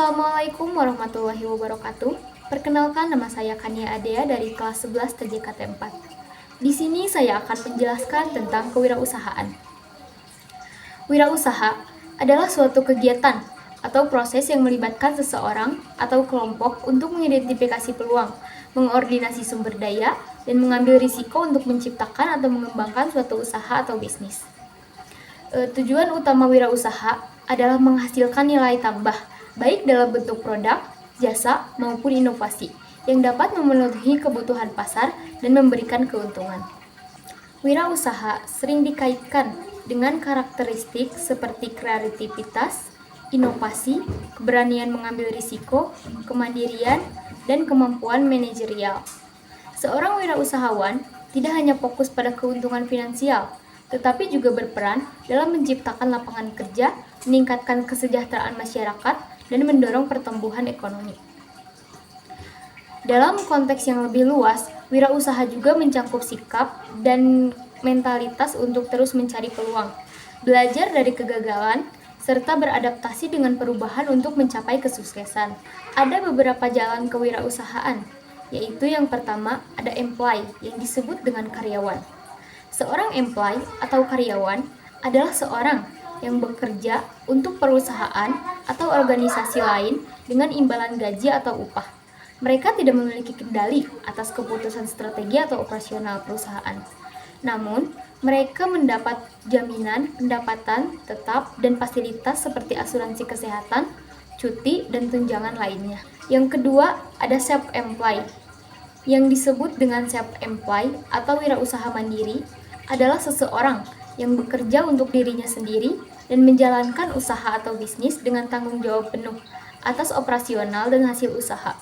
Assalamualaikum warahmatullahi wabarakatuh. Perkenalkan, nama saya Kania Adea dari kelas 11 TJKT 4. Di sini saya akan menjelaskan tentang kewirausahaan. Wirausaha adalah suatu kegiatan atau proses yang melibatkan seseorang atau kelompok untuk mengidentifikasi peluang, mengordinasi sumber daya, dan mengambil risiko untuk menciptakan atau mengembangkan suatu usaha atau bisnis. Tujuan utama wirausaha adalah menghasilkan nilai tambah, baik dalam bentuk produk, jasa, maupun inovasi, yang dapat memenuhi kebutuhan pasar dan memberikan keuntungan. Wirausaha sering dikaitkan dengan karakteristik seperti kreativitas, inovasi, keberanian mengambil risiko, kemandirian, dan kemampuan manajerial. Seorang wirausahawan tidak hanya fokus pada keuntungan finansial, tetapi juga berperan dalam menciptakan lapangan kerja, meningkatkan kesejahteraan masyarakat, dan mendorong pertumbuhan ekonomi. Dalam konteks yang lebih luas, wirausaha juga mencakup sikap dan mentalitas untuk terus mencari peluang, belajar dari kegagalan, serta beradaptasi dengan perubahan untuk mencapai kesuksesan. Ada beberapa jalan kewirausahaan, yaitu yang pertama ada employee yang disebut dengan karyawan. Seorang employee atau karyawan adalah seorang yang bekerja untuk perusahaan atau organisasi lain dengan imbalan gaji atau upah. Mereka tidak memiliki kendali atas keputusan strategi atau operasional perusahaan. Namun, mereka mendapat jaminan pendapatan tetap dan fasilitas seperti asuransi kesehatan, cuti, dan tunjangan lainnya. Yang kedua, ada self-employed. Yang disebut dengan self-employed atau wirausaha mandiri adalah seseorang yang bekerja untuk dirinya sendiri dan menjalankan usaha atau bisnis dengan tanggung jawab penuh atas operasional dan hasil usaha.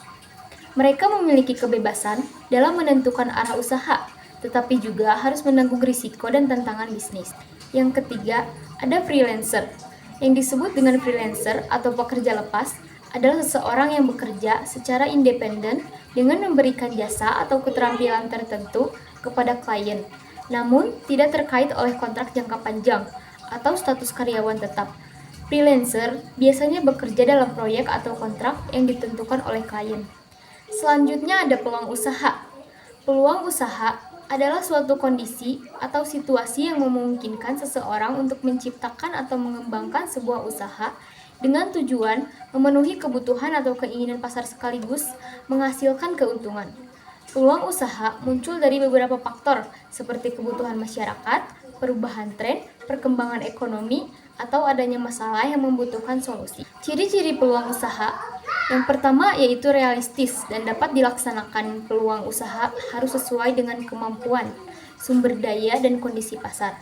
Mereka memiliki kebebasan dalam menentukan arah usaha, tetapi juga harus menanggung risiko dan tantangan bisnis. Yang ketiga, ada freelancer. Yang disebut dengan freelancer atau pekerja lepas adalah seseorang yang bekerja secara independen dengan memberikan jasa atau keterampilan tertentu kepada klien, namun tidak terkait oleh kontrak jangka panjang atau status karyawan tetap. Freelancer biasanya bekerja dalam proyek atau kontrak yang ditentukan oleh klien. Selanjutnya ada peluang usaha. Peluang usaha adalah suatu kondisi atau situasi yang memungkinkan seseorang untuk menciptakan atau mengembangkan sebuah usaha dengan tujuan memenuhi kebutuhan atau keinginan pasar sekaligus menghasilkan keuntungan. Peluang usaha muncul dari beberapa faktor seperti kebutuhan masyarakat, perubahan tren, perkembangan ekonomi, atau adanya masalah yang membutuhkan solusi. Ciri-ciri peluang usaha yang pertama yaitu realistis dan dapat dilaksanakan. Peluang usaha harus sesuai dengan kemampuan, sumber daya, dan kondisi pasar.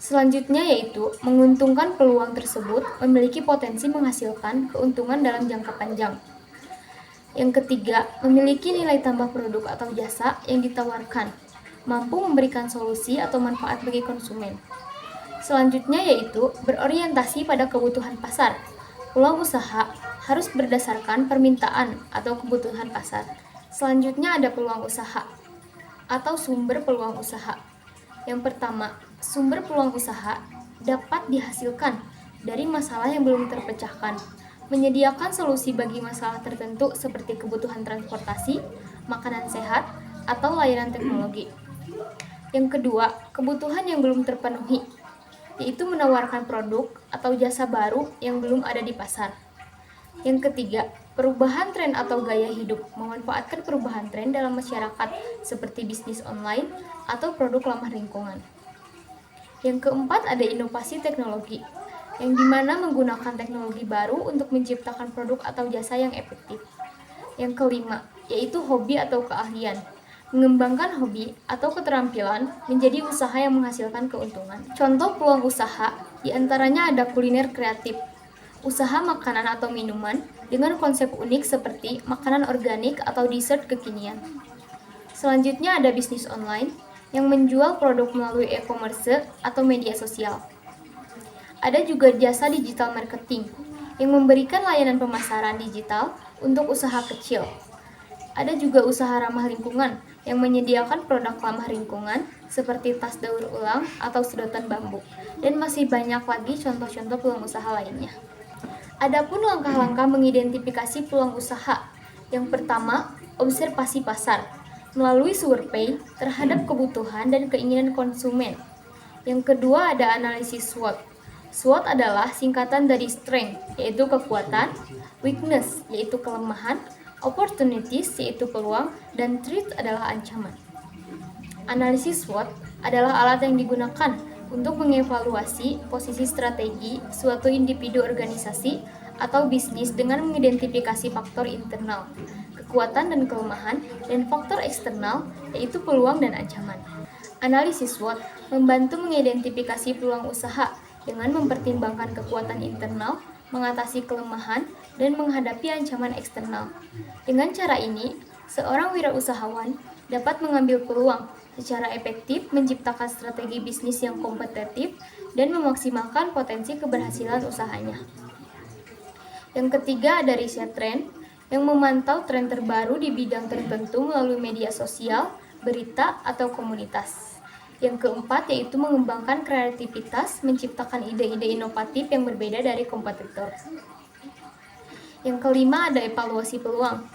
Selanjutnya yaitu menguntungkan. Peluang tersebut memiliki potensi menghasilkan keuntungan dalam jangka panjang. Yang ketiga, memiliki nilai tambah produk atau jasa yang ditawarkan, mampu memberikan solusi atau manfaat bagi konsumen. Selanjutnya yaitu berorientasi pada kebutuhan pasar. Peluang usaha harus berdasarkan permintaan atau kebutuhan pasar. Selanjutnya ada peluang usaha atau sumber peluang usaha. Yang pertama, sumber peluang usaha dapat dihasilkan dari masalah yang belum terpecahkan, menyediakan solusi bagi masalah tertentu seperti kebutuhan transportasi, makanan sehat, atau layanan teknologi. Yang kedua, kebutuhan yang belum terpenuhi, yaitu menawarkan produk atau jasa baru yang belum ada di pasar. Yang ketiga, perubahan tren atau gaya hidup, memanfaatkan perubahan tren dalam masyarakat seperti bisnis online atau produk ramah lingkungan. Yang keempat, ada inovasi teknologi, yang dimana menggunakan teknologi baru untuk menciptakan produk atau jasa yang efektif. Yang kelima, yaitu hobi atau keahlian, mengembangkan hobi atau keterampilan menjadi usaha yang menghasilkan keuntungan. Contoh peluang usaha diantaranya ada kuliner kreatif, usaha makanan atau minuman dengan konsep unik seperti makanan organik atau dessert kekinian. Selanjutnya ada bisnis online yang menjual produk melalui e-commerce atau media sosial. Ada juga jasa digital marketing yang memberikan layanan pemasaran digital untuk usaha kecil. Ada juga usaha ramah lingkungan yang menyediakan produk ramah lingkungan seperti tas daur ulang atau sedotan bambu. Dan masih banyak lagi contoh-contoh peluang usaha lainnya. Adapun langkah-langkah mengidentifikasi peluang usaha. Yang pertama, observasi pasar melalui survei terhadap kebutuhan dan keinginan konsumen. Yang kedua ada analisis SWOT. SWOT adalah singkatan dari strength, yaitu kekuatan, weakness, yaitu kelemahan, opportunities, yaitu peluang, dan threat adalah ancaman. Analisis SWOT adalah alat yang digunakan untuk mengevaluasi posisi strategi suatu individu, organisasi, atau bisnis dengan mengidentifikasi faktor internal, kekuatan dan kelemahan, dan faktor eksternal, yaitu peluang dan ancaman. Analisis SWOT membantu mengidentifikasi peluang usaha dengan mempertimbangkan kekuatan internal, mengatasi kelemahan, dan menghadapi ancaman eksternal. Dengan cara ini, seorang wirausahawan dapat mengambil peluang secara efektif, menciptakan strategi bisnis yang kompetitif, dan memaksimalkan potensi keberhasilan usahanya. Yang ketiga ada riset tren, yang memantau tren terbaru di bidang tertentu melalui media sosial, berita, atau komunitas. Yang keempat yaitu mengembangkan kreativitas, menciptakan ide-ide inovatif yang berbeda dari kompetitor. Yang kelima ada evaluasi peluang,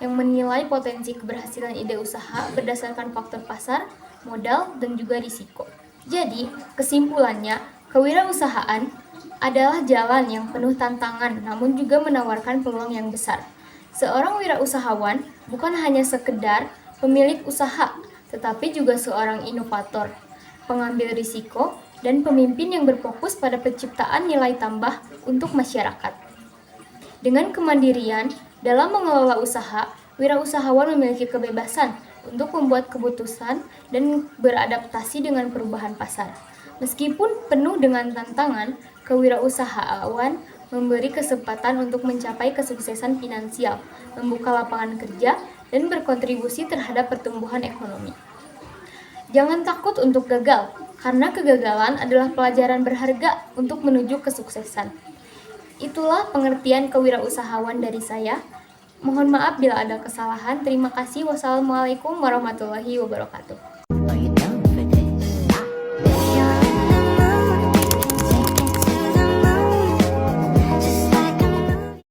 yang menilai potensi keberhasilan ide usaha berdasarkan faktor pasar, modal, dan juga risiko. Jadi, kesimpulannya, kewirausahaan adalah jalan yang penuh tantangan namun juga menawarkan peluang yang besar. Seorang wirausahawan bukan hanya sekedar pemilik usaha, tetapi juga seorang inovator, pengambil risiko, dan pemimpin yang berfokus pada penciptaan nilai tambah untuk masyarakat. Dengan kemandirian dalam mengelola usaha, wirausahawan memiliki kebebasan untuk membuat keputusan dan beradaptasi dengan perubahan pasar. Meskipun penuh dengan tantangan, kewirausahaan memberi kesempatan untuk mencapai kesuksesan finansial, membuka lapangan kerja, dan berkontribusi terhadap pertumbuhan ekonomi. Jangan takut untuk gagal, karena kegagalan adalah pelajaran berharga untuk menuju kesuksesan. Itulah pengertian kewirausahawan dari saya. Mohon maaf bila ada kesalahan. Terima kasih. Wassalamualaikum warahmatullahi wabarakatuh.